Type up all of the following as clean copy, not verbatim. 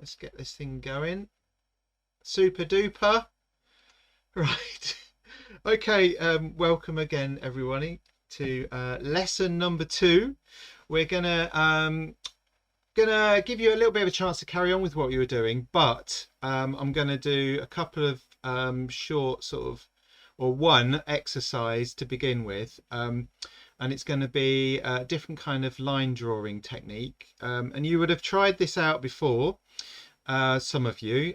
Let's get this thing going. Super duper. Right. Okay, welcome again, everybody, to lesson number 2. We're gonna give you a little bit of a chance to carry on with what you were doing, but I'm gonna do a couple of short one exercise to begin with, and it's going to be a different kind of line drawing technique, and you would have tried this out before. Some of you,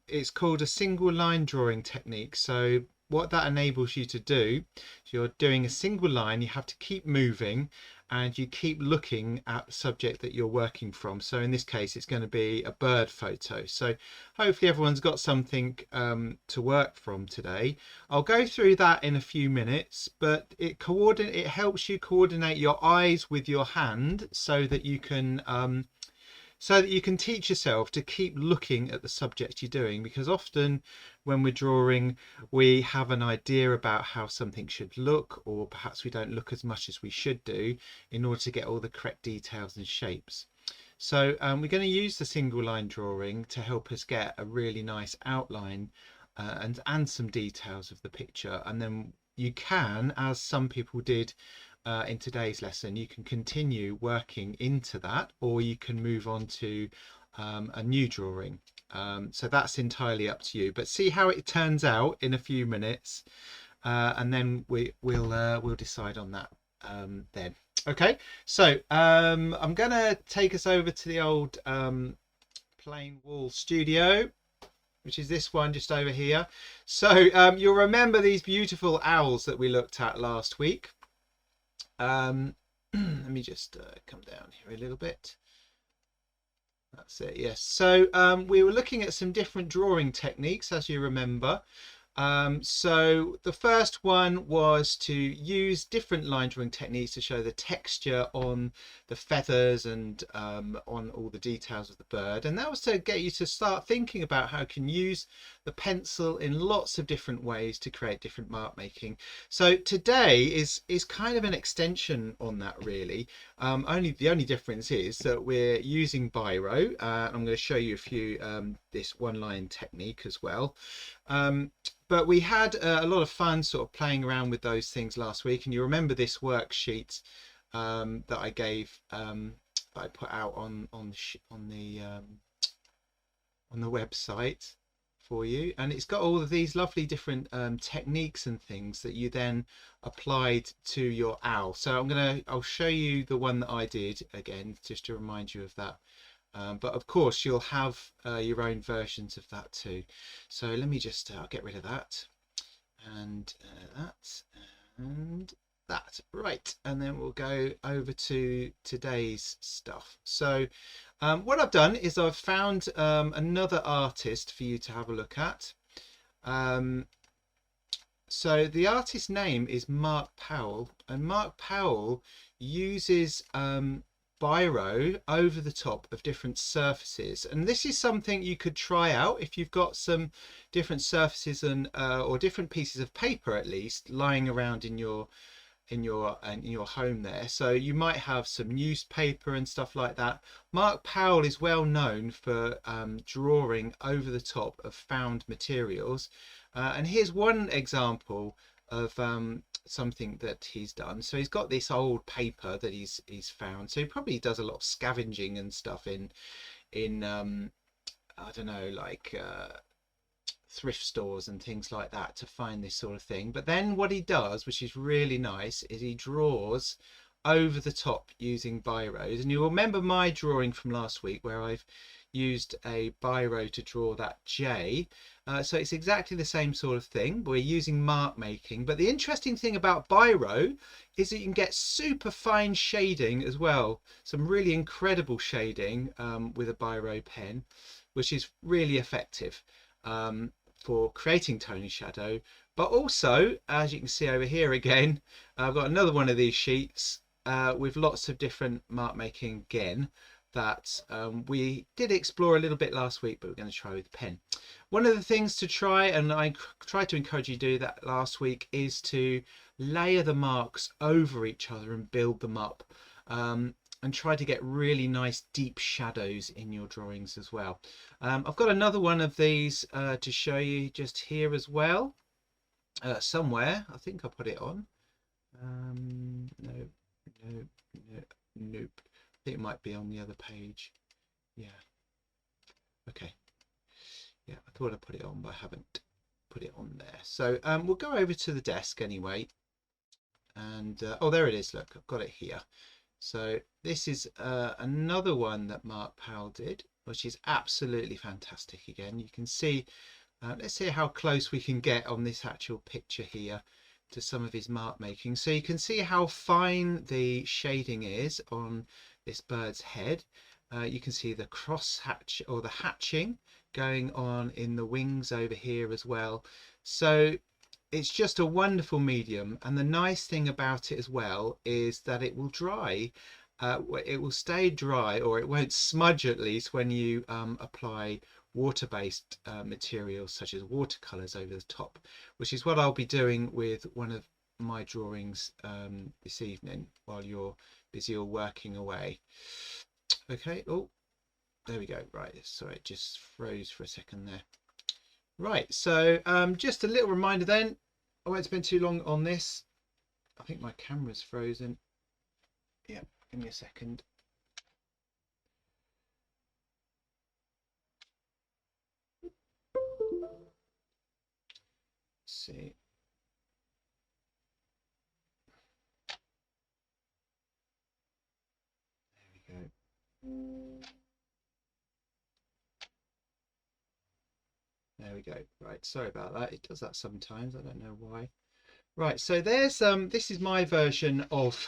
it's called a single line drawing technique. So what that enables you to do, if you're doing a single line, you have to keep moving and you keep looking at the subject that you're working from. So in this case, it's going to be a bird photo. So hopefully everyone's got something to work from today. I'll go through that in a few minutes, but it helps you coordinate your eyes with your hand so that you can teach yourself to keep looking at the subject you're doing, because often when we're drawing we have an idea about how something should look, or perhaps we don't look as much as we should do in order to get all the correct details and shapes. So we're going to use the single line drawing to help us get a really nice outline and some details of the picture, and then you can, as some people did in today's lesson, you can continue working into that, or you can move on to a new drawing. So that's entirely up to you, but see how it turns out in a few minutes, and then we'll decide on that then. Okay, so I'm gonna take us over to the old plain wall studio, which is this one just over here. So you'll remember these beautiful owls that we looked at last week. Let me just come down here a little bit. That's it, yes. So we were looking at some different drawing techniques, as you remember. So the first one was to use different line drawing techniques to show the texture on the feathers and on all the details of the bird, and that was to get you to start thinking about how you can use the pencil in lots of different ways to create different mark making. So today is kind of an extension on that, really. The only difference is that we're using Biro. I'm going to show you a few this one line technique as well. But we had a lot of fun sort of playing around with those things last week, and you remember this worksheet that I gave, that I put out on the website for you, and it's got all of these lovely different techniques and things that you then applied to your owl. So I'll show you the one that I did again, just to remind you of that. But of course you'll have your own versions of that too. So let me just I'll get rid of that and that and that. Right, and then we'll go over to today's stuff. So what I've done is I've found another artist for you to have a look at. So the artist's name is Mark Powell, and Mark Powell uses Biro over the top of different surfaces, and this is something you could try out if you've got some different surfaces and or different pieces of paper at least lying around in your home there. So you might have some newspaper and stuff like that. Mark Powell is well known for drawing over the top of found materials, and here's one example of something that he's done. So he's got this old paper that he's found, so he probably does a lot of scavenging and stuff in I don't know, like thrift stores and things like that to find this sort of thing. But then what he does, which is really nice, is he draws over the top using biros. And you'll remember my drawing from last week where I've used a biro to draw that J. So it's exactly the same sort of thing. We're using mark making, but the interesting thing about biro is that you can get super fine shading as well, some really incredible shading with a biro pen, which is really effective for creating tone and shadow. But also, as you can see over here again, I've got another one of these sheets with lots of different mark making again that we did explore a little bit last week, but we're going to try with pen. One of the things to try, and I tried to encourage you to do that last week, is to layer the marks over each other and build them up. and try to get really nice deep shadows in your drawings as well. I've got another one of these to show you just here as well, somewhere. I think I put it on. No, no, no, nope. I think it might be on the other page. Yeah. Okay. Yeah, I thought I put it on, but I haven't put it on there. So we'll go over to the desk anyway. And oh, there it is. Look, I've got it here. So this is another one that Mark Powell did, which is absolutely fantastic. Again, you can see, let's see how close we can get on this actual picture here to some of his mark making. So you can see how fine the shading is on this bird's head. You can see the cross hatch or the hatching going on in the wings over here as well. So it's just a wonderful medium, and the nice thing about it as well is that it will dry. It will stay dry, or it won't smudge, at least when you apply water-based materials such as watercolors over the top, which is what I'll be doing with one of my drawings this evening while you're busy or working away. Okay, oh, there we go. Right, sorry, it just froze for a second there. Right, so just a little reminder then, I won't spend too long on this. I think my camera's frozen. Yeah, give me a second. Let's see. There we go. There we go. Right, sorry about that. It does that sometimes. I don't know why. Right, so there's this is my version of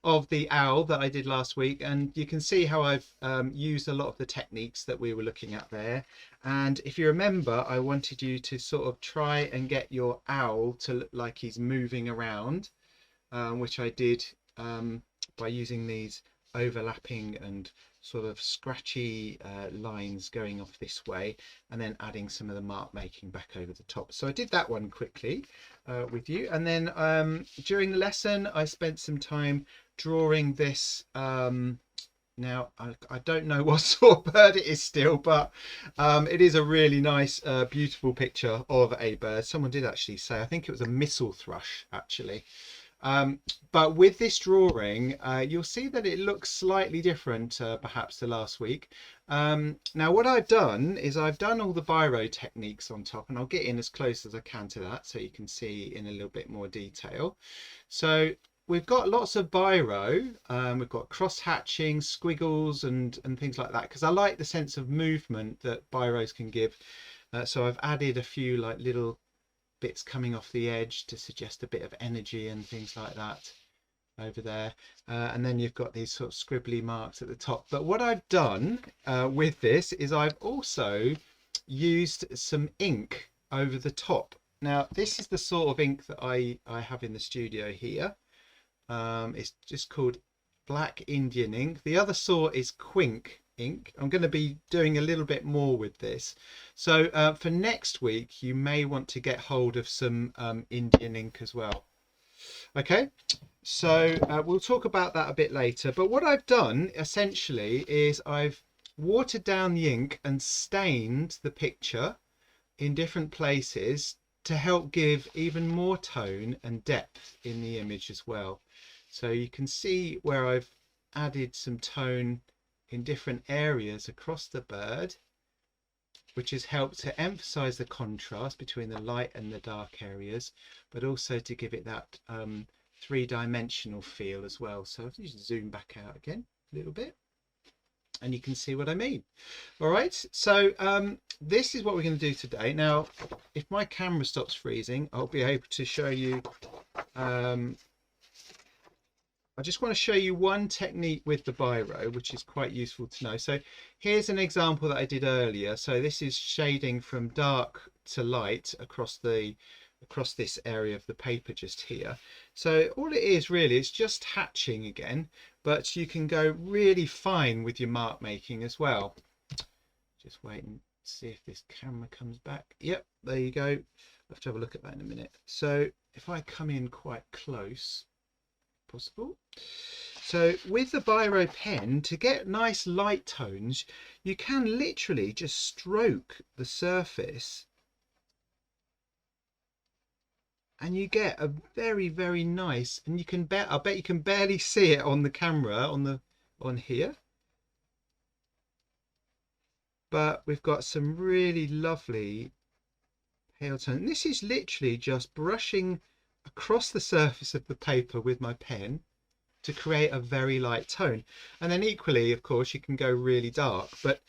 of the owl that I did last week, and you can see how I've used a lot of the techniques that we were looking at there. And if you remember, I wanted you to sort of try and get your owl to look like he's moving around, which I did by using these overlapping and sort of scratchy lines going off this way, and then adding some of the mark making back over the top. So I did that one quickly with you, and then during the lesson I spent some time drawing this. Now I don't know what sort of bird it is still, but it is a really nice beautiful picture of a bird. Someone did actually say, I think it was a missel thrush actually. But with this drawing, you'll see that it looks slightly different perhaps to last week. Now what I've done is I've done all the Biro techniques on top, and I'll get in as close as I can to that so you can see in a little bit more detail. So we've got lots of Biro, we've got cross hatching, squiggles and things like that, because I like the sense of movement that Biros can give. So I've added a few like little bits coming off the edge to suggest a bit of energy and things like that over there, and then you've got these sort of scribbly marks at the top. But what I've done with this is I've also used some ink over the top. Now this is the sort of ink that I have in the studio here. It's just called Black Indian ink. The other sort is Quink ink. I'm going to be doing a little bit more with this, so for next week you may want to get hold of some Indian ink as well. Okay, so we'll talk about that a bit later, but what I've done essentially is I've watered down the ink and stained the picture in different places to help give even more tone and depth in the image as well. So you can see where I've added some tone in different areas across the bird, which has helped to emphasize the contrast between the light and the dark areas, but also to give it that three-dimensional feel as well. So if you just zoom back out again a little bit, and you can see what I mean. All right, so this is what we're going to do today. Now, if my camera stops freezing, I'll be able to show you I just want to show you one technique with the Biro, which is quite useful to know. So here's an example that I did earlier. So this is shading from dark to light across this area of the paper just here. So all it is really is just hatching again, but you can go really fine with your mark making as well. Just wait and see if this camera comes back. Yep, there you go. I'll have to have a look at that in a minute. So if I come in quite close, possible. So with the Biro pen, to get nice light tones, you can literally just stroke the surface and you get a very, very nice, and you can I bet you can barely see it on the camera on here, but we've got some really lovely pale tone. This is literally just brushing across the surface of the paper with my pen to create a very light tone. And then equally, of course, you can go really dark, but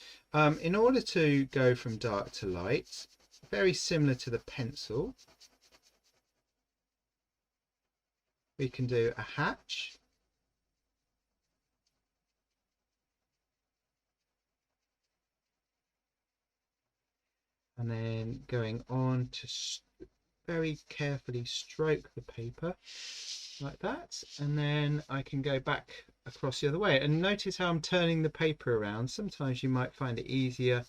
in order to go from dark to light, very similar to the pencil, we can do a hatch, and then going on to very carefully stroke the paper like that, and then I can go back across the other way. And notice how I'm turning the paper around. Sometimes you might find it easier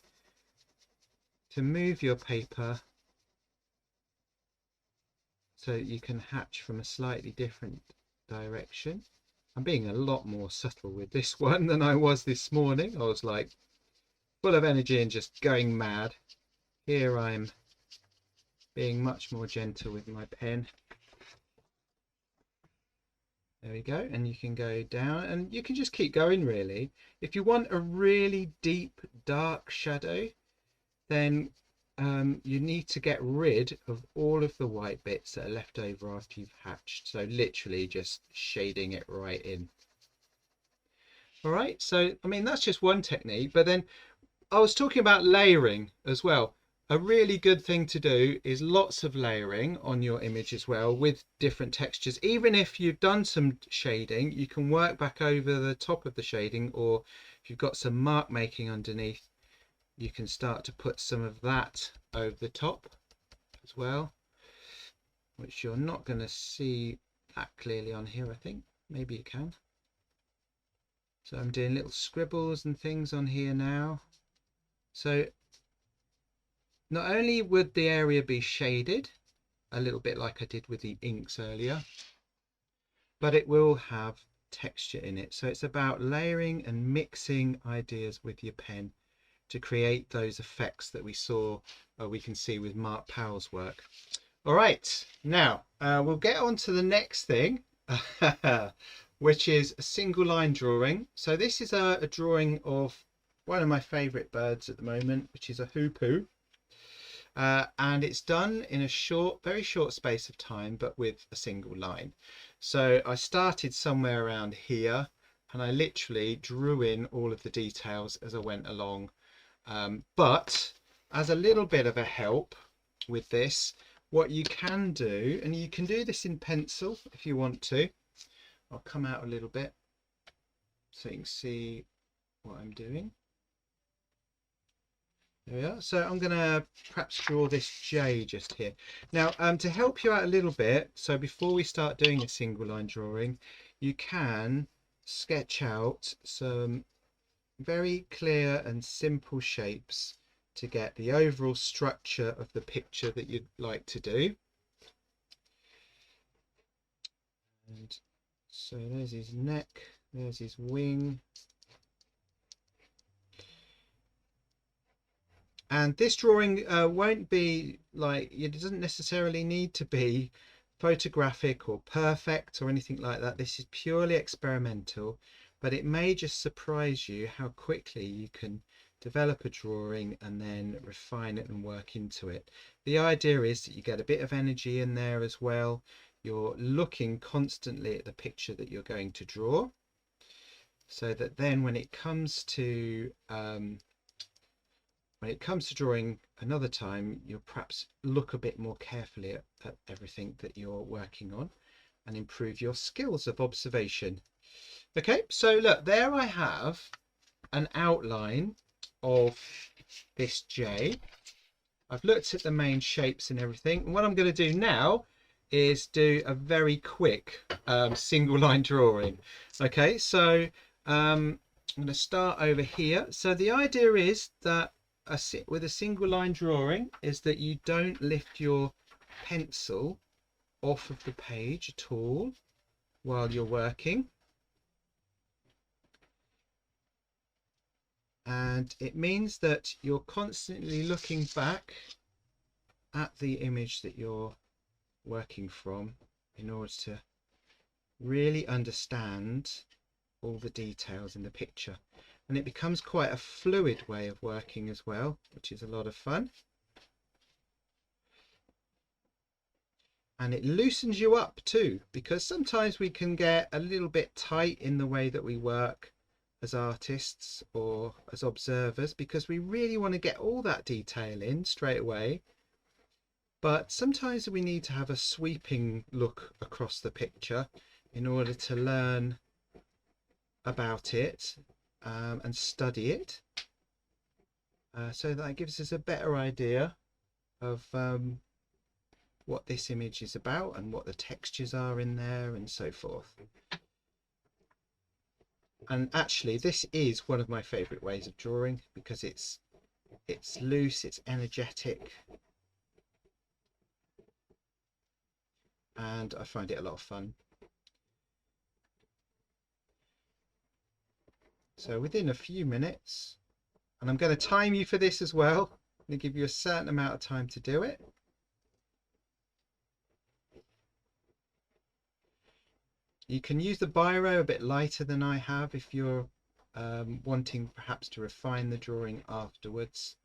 to move your paper so you can hatch from a slightly different direction. I'm being a lot more subtle with this one than I was this morning. I was like full of energy and just going mad. Here I'm being much more gentle with my pen. There we go, and you can go down and you can just keep going really. If you want a really deep dark shadow, then you need to get rid of all of the white bits that are left over after you've hatched. So literally just shading it right in. All right, so I mean that's just one technique, but then I was talking about layering as well. A really good thing to do is lots of layering on your image as well with different textures. Even if you've done some shading, you can work back over the top of the shading, or if you've got some mark making underneath, you can start to put some of that over the top as well, which you're not going to see that clearly on here. I think maybe you can. So I'm doing little scribbles and things on here now. So not only would the area be shaded a little bit like I did with the inks earlier, but it will have texture in it. So it's about layering and mixing ideas with your pen to create those effects that we saw, we can see with Mark Powell's work. All right, now we'll get on to the next thing, which is a single line drawing. So this is a drawing of one of my favorite birds at the moment, which is a hoopoe. And it's done in a very short space of time, but with a single line. So I started somewhere around here and I literally drew in all of the details as I went along. But as a little bit of a help with this, what you can do, and you can do this in pencil if you want to. I'll come out a little bit so you can see what I'm doing. There we are. So I'm going to perhaps draw this J just here. Now, to help you out a little bit, so before we start doing a single line drawing, you can sketch out some very clear and simple shapes to get the overall structure of the picture that you'd like to do. And so there's his neck, there's his wing. And this drawing won't be like, it doesn't necessarily need to be photographic or perfect or anything like that. This is purely experimental, but it may just surprise you how quickly you can develop a drawing and then refine it and work into it. The idea is that you get a bit of energy in there as well. You're looking constantly at the picture that you're going to draw, so that then when it comes to drawing another time, you'll perhaps look a bit more carefully at everything that you're working on and improve your skills of observation. Okay, so look, there I have an outline of this J. I've looked at the main shapes and everything. And what I'm going to do now is do a very quick single line drawing. Okay, so I'm going to start over here. So the idea is that with a single line drawing is that you don't lift your pencil off of the page at all while you're working. and it means that you're constantly looking back at the image that you're working from in order to really understand all the details in the picture, and it becomes quite a fluid way of working as well, which is a lot of fun. And it loosens you up too, because sometimes we can get a little bit tight in the way that we work as artists or as observers, because we really want to get all that detail in straight away. But sometimes we need to have a sweeping look across the picture in order to learn about it and study it, so that gives us a better idea of what this image is about and what the textures are in there and so forth. And actually this is one of my favorite ways of drawing, because it's loose, it's energetic, and I find it a lot of fun. So within a few minutes, and I'm going to time you for this as well, I'm going to give you a certain amount of time to do it. You can use the biro a bit lighter than I have if you're wanting perhaps to refine the drawing afterwards.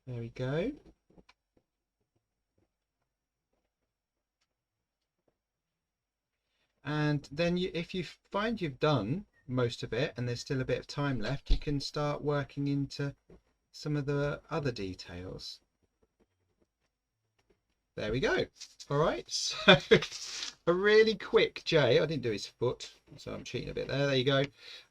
There we go. And then if you find you've done most of it and there's still a bit of time left, you can start working into some of the other details. There we go. All right, so a really quick J. I didn't do his foot, so I'm cheating a bit there. There you go.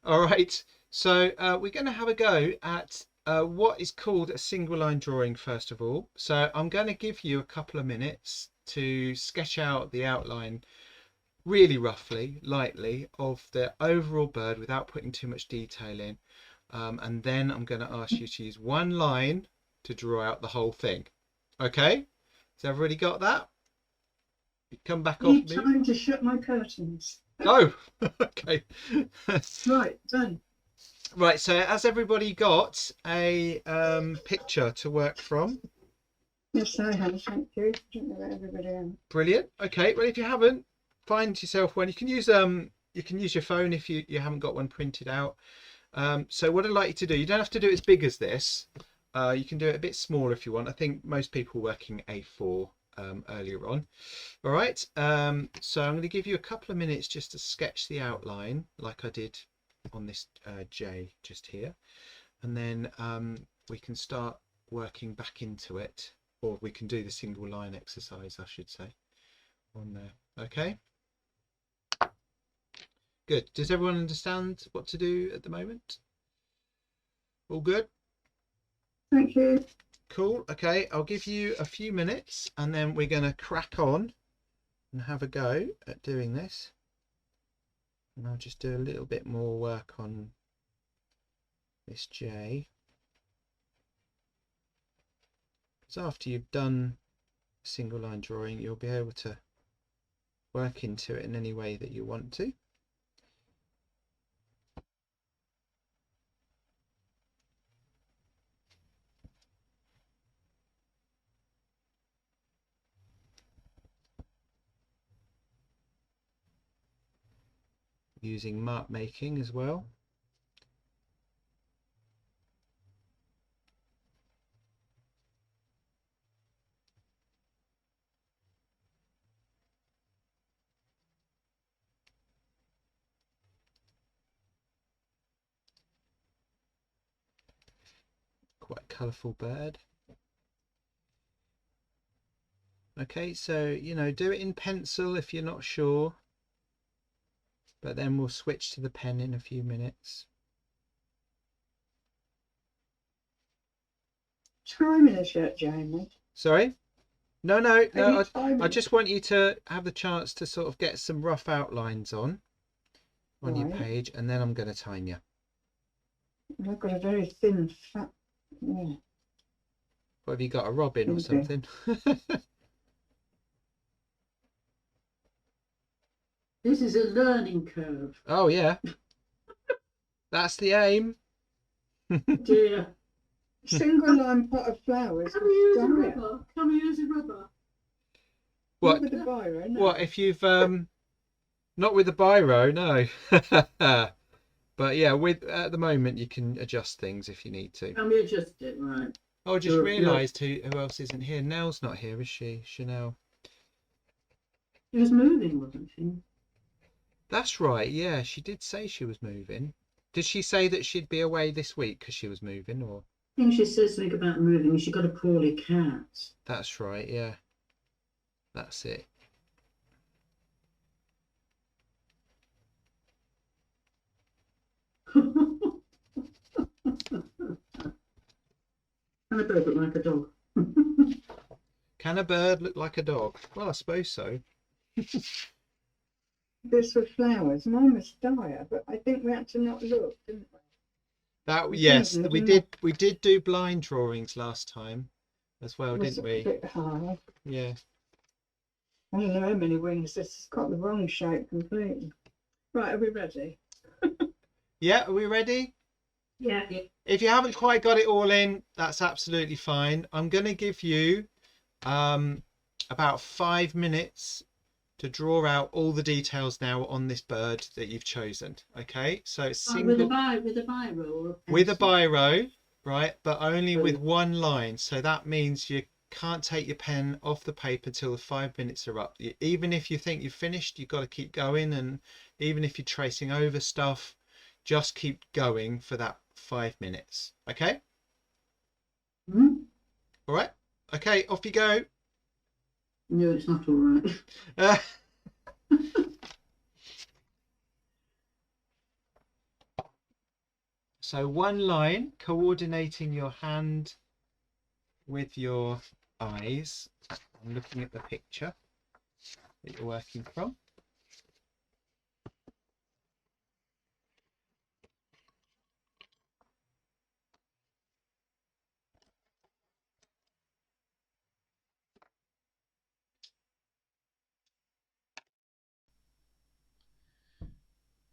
All right, so we're going to have a go at what is called a single line drawing first of all. So I'm going to give you a couple of minutes to sketch out the outline really roughly, lightly, of the overall bird without putting too much detail in. And then I'm going to ask you to use one line to draw out the whole thing. Okay? So everybody got that? Come back off Need time to shut my curtains. Oh, okay. Right, done. Right, so has everybody got a picture to work from? Yes, I have, thank you. I don't know about everybody else. Brilliant. Okay, well if you haven't, find yourself one. You can use your phone if you haven't got one printed out. So what I'd like you to do, you don't have to do it as big as this. You can do it a bit smaller if you want. I think most people were working A4 earlier on. All right, so I'm going to give you a couple of minutes just to sketch the outline like I did on this J just here, and then we can start working back into it, or we can do the single line exercise, I should say, on there. Okay, good. Does everyone understand what to do at the moment? All good? Thank you. Cool. Okay, I'll give you a few minutes and then we're going to crack on and have a go at doing this. And I'll just do a little bit more work on this J. Because after you've done single line drawing, you'll be able to work into it in any way that you want to. Using mark making as well. Quite a colourful bird. Okay, so do it in pencil if you're not sure, but then we'll switch to the pen in a few minutes. Time in a shirt, Jamie. Sorry? No. I just want you to have the chance to sort of get some rough outlines on your page, and then I'm going to time you. I've got a very thin, fat. Yeah. What have you got, a robin or something? This is a learning curve. Oh yeah. That's the aim. Dear. Single line pot of flowers. Can we use a with dahlia. rubber? Can we use a rubber? Not What? with the biro, no. What if you've not with the biro? No. But yeah, with at the moment you can adjust things if you need to. Can we adjust it? Right. Oh, I just You're- realised who else isn't here. Nell's not here, is she? Chanel. She was moving, wasn't she? That's right. Yeah, she did say she was moving. Did she say that she'd be away this week because she was moving, or? I think she said something about moving. She got a poorly cat. That's right. Yeah, that's it. And a bird look like a dog. Can a bird look like a dog? Well, I suppose so. This with flowers. Mine was dire, but I think we had to not look, didn't we? That We yes, didn't, we didn't did. We did do blind drawings last time, as well, It was didn't a we? bit hard. Yeah. I don't know how many wings. This has got the wrong shape completely. Right, are we ready? Yeah. Are we ready? Yeah. If you haven't quite got it all in, that's absolutely fine. I'm going to give you about 5 minutes to draw out all the details now on this bird that you've chosen. Okay, so it's single With a biro or a with a pencil? biro, right? But only with Oh. one line. So that means you can't take your pen off the paper till the 5 minutes are up. Even if you think you've finished, you've got to keep going. And even if you're tracing over stuff, just keep going for that 5 minutes. Okay. Hmm? All right. Okay, off you go. No, it's not all right. So one line, coordinating your hand with your eyes and looking at the picture that you're working from.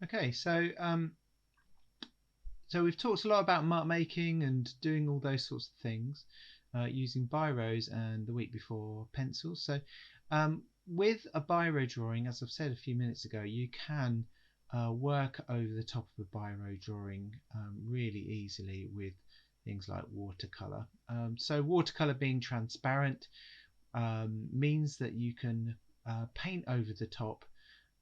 Okay, so we've talked a lot about mark making and doing all those sorts of things using biros, and the week before pencils. So with a biro drawing, as I've said a few minutes ago, you can work over the top of a biro drawing really easily with things like watercolour. So watercolour being transparent means that you can paint over the top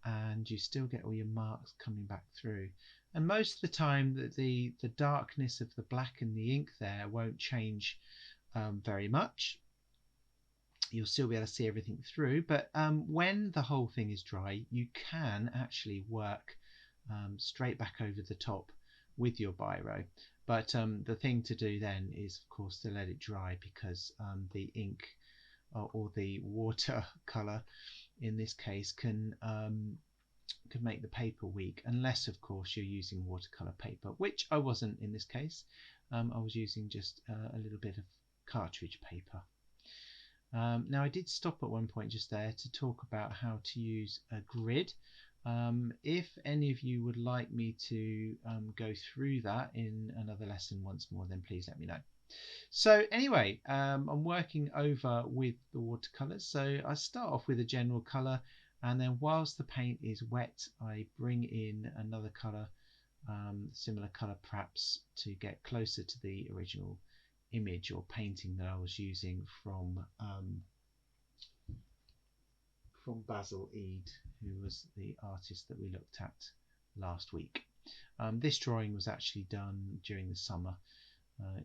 and you still get all your marks coming back through. And most of the time the darkness of the black in the ink there won't change very much. You'll still be able to see everything through, but when the whole thing is dry, you can actually work straight back over the top with your biro. But the thing to do then is, of course, to let it dry, because the ink or the watercolor in this case can make the paper weak, unless of course you're using watercolor paper, which I wasn't in this case. I was using just a little bit of cartridge paper. Now I did stop at one point just there to talk about how to use a grid. If any of you would like me to go through that in another lesson once more, then please let me know. So anyway, I'm working over with the watercolors. So I start off with a general color, and then whilst the paint is wet, I bring in another color, similar color perhaps, to get closer to the original image or painting that I was using from Basil Eade, who was the artist that we looked at last week. This drawing was actually done during the summer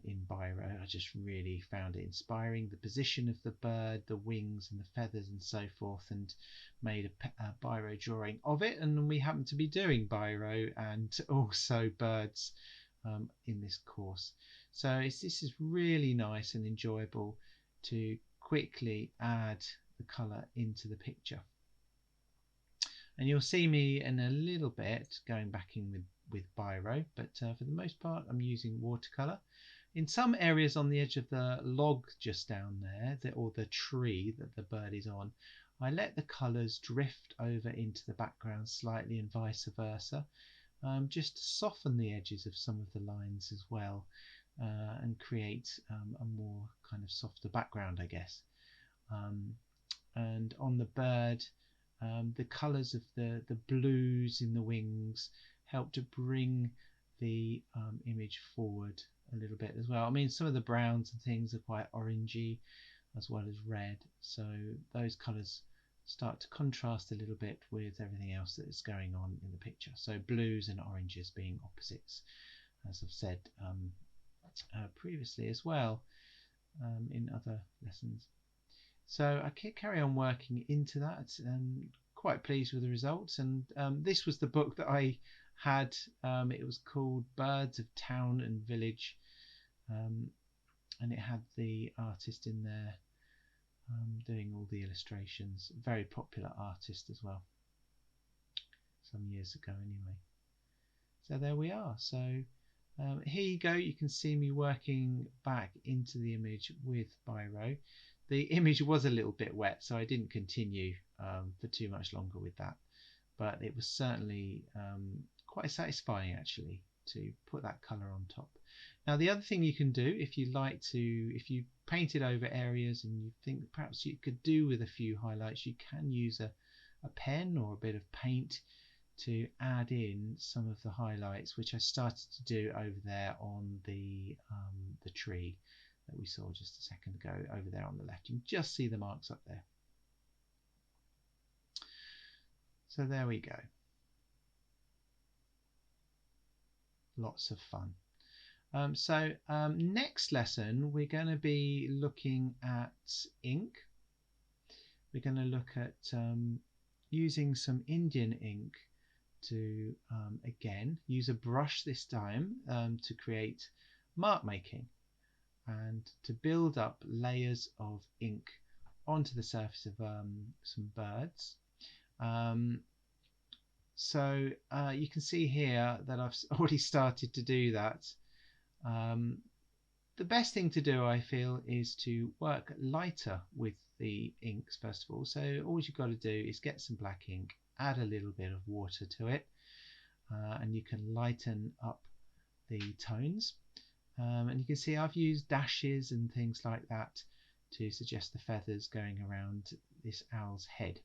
in Biro. I just really found it inspiring, the position of the bird, the wings and the feathers and so forth, and made a Biro drawing of it. And we happen to be doing Biro and also birds in this course. So this is really nice and enjoyable to quickly add the colour into the picture. And you'll see me in a little bit going back in with Biro, but for the most part I'm using watercolour. In some areas on the edge of the log just down there, or the tree that the bird is on, I let the colours drift over into the background slightly and vice versa. just to soften the edges of some of the lines as well, and create a more kind of softer background, I guess. And on the bird, the colours of the blues in the wings help to bring the image forward a little bit as well. I mean, some of the browns and things are quite orangey as well as red, so those colours start to contrast a little bit with everything else that is going on in the picture. So blues and oranges being opposites, as I've said previously as well in other lessons. So I carry on working into that, and quite pleased with the results. And this was the book that I had. It was called Birds of Town and Village, and it had the artist in there doing all the illustrations. Very popular artist as well, some years ago anyway. So there we are. So here you go. You can see me working back into the image with Biro. The image was a little bit wet, so I didn't continue for too much longer with that, but it was certainly quite satisfying actually to put that colour on top. Now the other thing you can do, if you like to, if you painted over areas and you think perhaps you could do with a few highlights, you can use a pen or a bit of paint to add in some of the highlights, which I started to do over there on the tree that we saw just a second ago over there on the left. You can just see the marks up there. So there we go. Lots of fun. Next lesson we're going to be looking at ink. We're going to look at using some Indian ink to again use a brush this time to create mark making and to build up layers of ink onto the surface of some birds. So you can see here that I've already started to do that. The best thing to do, I feel, is to work lighter with the inks first of all. So all you've got to do is get some black ink, add a little bit of water to it, and you can lighten up the tones. And you can see I've used dashes and things like that to suggest the feathers going around this owl's head.